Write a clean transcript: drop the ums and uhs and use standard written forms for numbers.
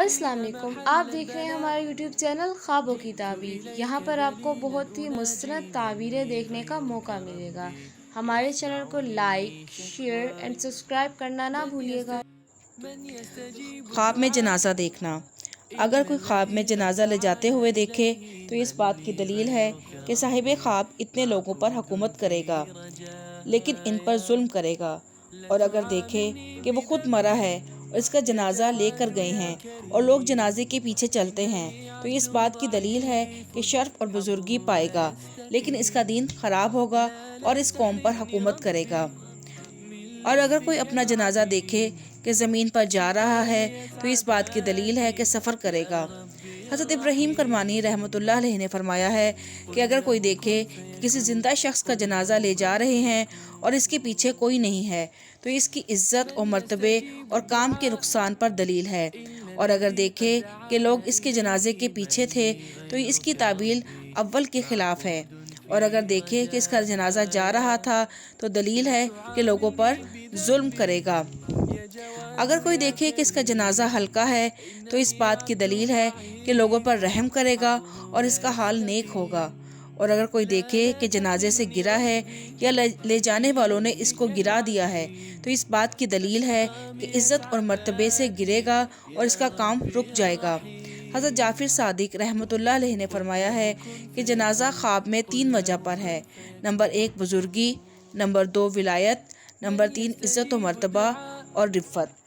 السلام علیکم، آپ دیکھ رہے ہیں ہمارا یوٹیوب چینل خوابوں کی تعبیر۔ یہاں پر آپ کو بہت ہی مستند تعبیریں دیکھنے کا موقع ملے گا۔ ہمارے چینل کو لائک، شیئر اینڈ سبسکرائب کرنا نہ بھولیے گا۔ خواب میں جنازہ دیکھنا۔ اگر کوئی خواب میں جنازہ لے جاتے ہوئے دیکھے تو اس بات کی دلیل ہے کہ صاحب خواب اتنے لوگوں پر حکومت کرے گا لیکن ان پر ظلم کرے گا، اور اگر دیکھے کہ وہ خود مرا ہے اور اس کا جنازہ لے کر گئے ہیں اور لوگ جنازے کے پیچھے چلتے ہیں تو اس بات کی دلیل ہے کہ شرف اور بزرگی پائے گا لیکن اس کا دین خراب ہوگا اور اس قوم پر حکومت کرے گا۔ اور اگر کوئی اپنا جنازہ دیکھے کہ زمین پر جا رہا ہے تو اس بات کی دلیل ہے کہ سفر کرے گا۔ حضرت ابراہیم کرمانی رحمۃ اللہ علیہ نے فرمایا ہے کہ اگر کوئی دیکھے کہ کسی زندہ شخص کا جنازہ لے جا رہے ہیں اور اس کے پیچھے کوئی نہیں ہے تو اس کی عزت اور مرتبے اور کام کے نقصان پر دلیل ہے، اور اگر دیکھے کہ لوگ اس کے جنازے کے پیچھے تھے تو اس کی تعبیل اول کے خلاف ہے، اور اگر دیکھے کہ اس کا جنازہ جا رہا تھا تو دلیل ہے کہ لوگوں پر ظلم کرے گا۔ اگر کوئی دیکھے کہ اس کا جنازہ ہلکا ہے تو اس بات کی دلیل ہے کہ لوگوں پر رحم کرے گا اور اس کا حال نیک ہوگا، اور اگر کوئی دیکھے کہ جنازے سے گرا ہے یا لے جانے والوں نے اس کو گرا دیا ہے تو اس بات کی دلیل ہے کہ عزت اور مرتبے سے گرے گا اور اس کا کام رک جائے گا۔ حضرت جعفر صادق رحمۃ اللہ علیہ نے فرمایا ہے کہ جنازہ خواب میں 3 وجہ پر ہے: نمبر 1 بزرگی، نمبر 2 ولایت، نمبر 3 عزت و مرتبہ اور رفت۔